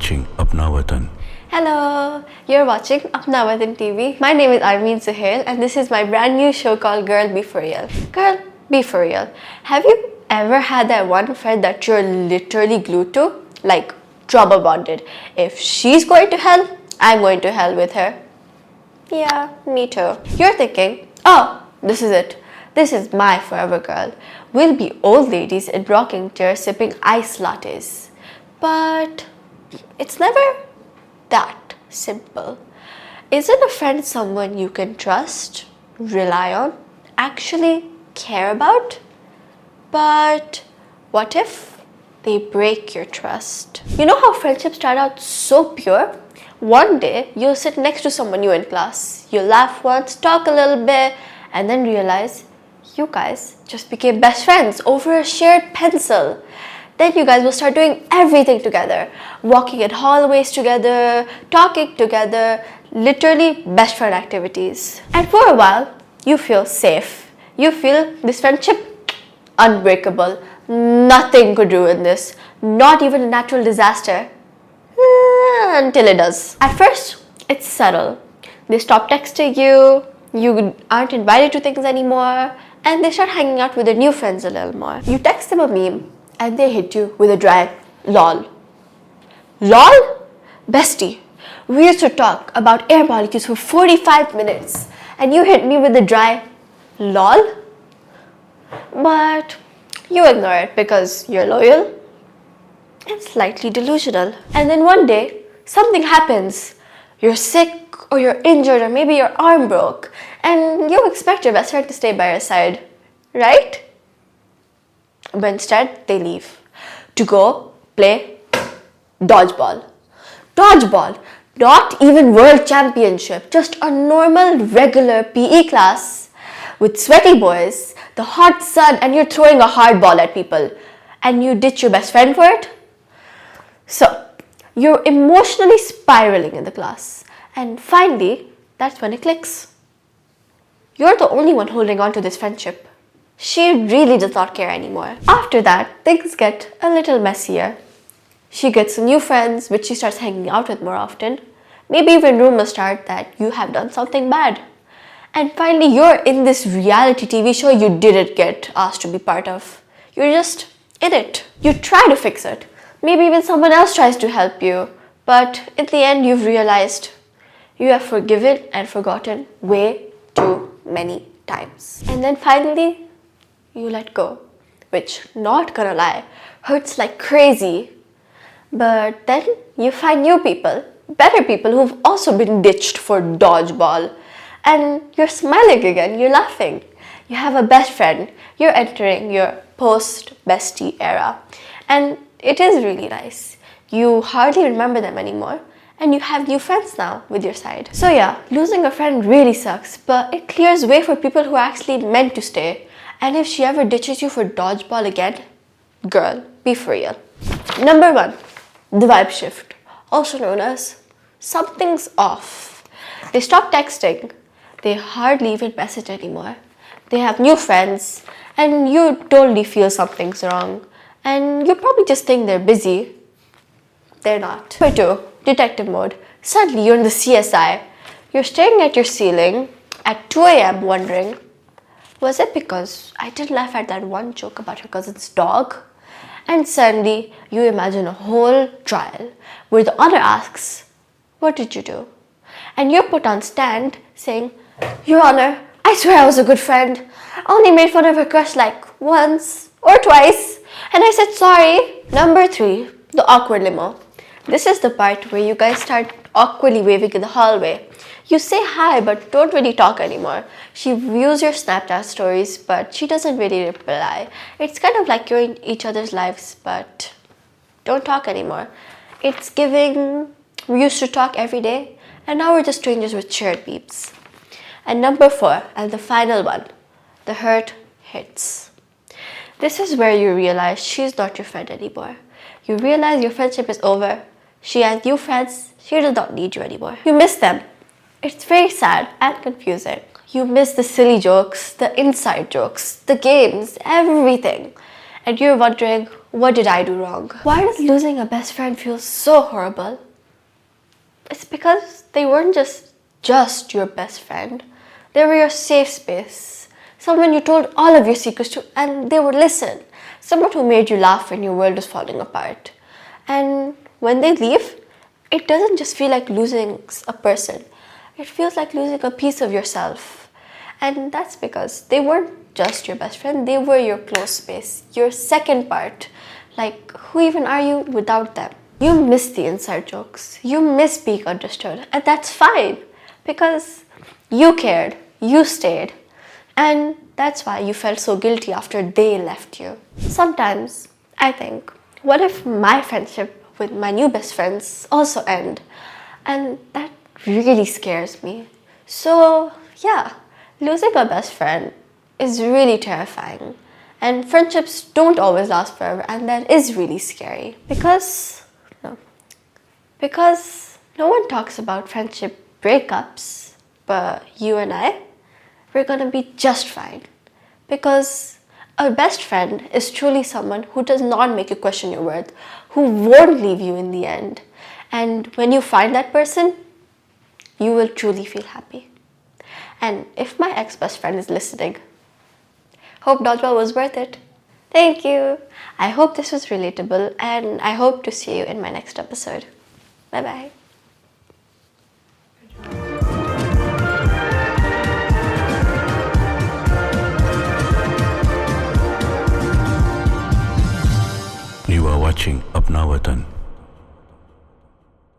watching Apna Watan. Hello, you're watching Apna Watan TV. My name is Armeen and this is my brand new show called Girl Be For Real. Girl, be for real. Have you ever had that one friend that you're literally glued to? Like trauma bonded. If she's going to hell, I'm going to hell with her. Yeah, me too. You're thinking, oh, this is it. This is my forever girl. We'll be old ladies in rocking chairs sipping ice lattes. But it's never that simple. Isn't a friend someone you can trust, rely on, actually care about? But what if they break your trust? You know how friendships start out so pure? One day, you'll sit next to someone new in class. You'll laugh once, talk a little bit, and then realize you guys just became best friends over a shared pencil. Then you guys will start doing everything together. Walking in hallways together, talking together, literally best friend activities. And for a while, you feel safe. You feel this friendship unbreakable. Nothing could ruin this. Not even a natural disaster. Until it does. At first, it's subtle. They stop texting you, you aren't invited to things anymore, and they start hanging out with their new friends a little more. You text them a meme, and they hit you with a dry lol. LOL? Bestie, we used to talk about air molecules for 45 minutes, and you hit me with a dry lol? But you ignore it because you're loyal and slightly delusional. And then one day, something happens. You're sick or you're injured or maybe your arm broke and you expect your best friend to stay by your side, right? But instead, they leave to go play dodgeball. Dodgeball, not even world championship, just a normal regular PE class with sweaty boys, the hot sun, and you're throwing a hard ball at people and you ditch your best friend for it? So, you're emotionally spiraling in the class, and finally, that's when it clicks. You're the only one holding on to this friendship. She really does not care anymore. After that, things get a little messier. She gets some new friends, which she starts hanging out with more often. Maybe even rumors start that you have done something bad. And finally, you're in this reality TV show you didn't get asked to be part of. You're just in it. You try to fix it. Maybe even someone else tries to help you. But in the end, you've realized you have forgiven and forgotten way too many times. And then finally, you let go. Which, not gonna lie, hurts like crazy. But then you find new people, better people who've also been ditched for dodgeball. And you're smiling again, you're laughing. You have a best friend. You're entering your post-bestie era. And it is really nice. You hardly remember them anymore and you have new friends now with your side. So yeah, losing a friend really sucks, but it clears way for people who are actually meant to stay. And if she ever ditches you for dodgeball again, girl, be for real. Number 1, the vibe shift, also known as something's off. They stop texting. They hardly even message anymore. They have new friends and you totally feel something's wrong. And you probably just think they're busy. They're not. Number 2, detective mode. Suddenly you're in the CSI. You're staring at your ceiling at 2 a.m. wondering, was it because I didn't laugh at that one joke about your cousin's dog? And suddenly you imagine a whole trial where the honor asks, what did you do? And you're put on stand saying, Your Honor, I swear I was a good friend. I only made fun of her crush like once or twice. And I said sorry. Number 3, the awkward limo. This is the part where you guys start awkwardly waving in the hallway. You say hi but don't really talk anymore. She views your Snapchat stories but she doesn't really reply. It's kind of like you're in each other's lives but don't talk anymore. It's giving, we used to talk every day and now we're just strangers with shared beeps. And number 4, and the final one, the hurt hits. This is where you realize she's not your friend anymore. You realize your friendship is over. She has new friends. She does not need you anymore. You miss them. It's very sad and confusing. You miss the silly jokes, the inside jokes, the games, everything. and you're wondering, what did I do wrong? Why does losing a best friend feel so horrible? It's because they weren't just your best friend. They were your safe space. Someone you told all of your secrets to and they would listen. Someone who made you laugh when your world was falling apart. And when they leave, it doesn't just feel like losing a person. It feels like losing a piece of yourself. And that's because they weren't just your best friend, they were your close space, your second part. Like, who even are you without them? You miss the inside jokes, you miss being understood, and that's fine because you cared, you stayed, and that's why you felt so guilty after they left you. Sometimes I think, what if my friendship with my new best friends also end? And that really scares me. So yeah, losing a best friend is really terrifying. And friendships don't always last forever, and that is really scary. Because no one talks about friendship breakups, but you and I, we're gonna be just fine. Because a best friend is truly someone who does not make you question your worth, who won't leave you in the end. And when you find that person, you will truly feel happy. And if my ex-best friend is listening, hope Dodgeball was worth it. Thank you. I hope this was relatable, and I hope to see you in my next episode. Bye-bye. You are watching Apna Watan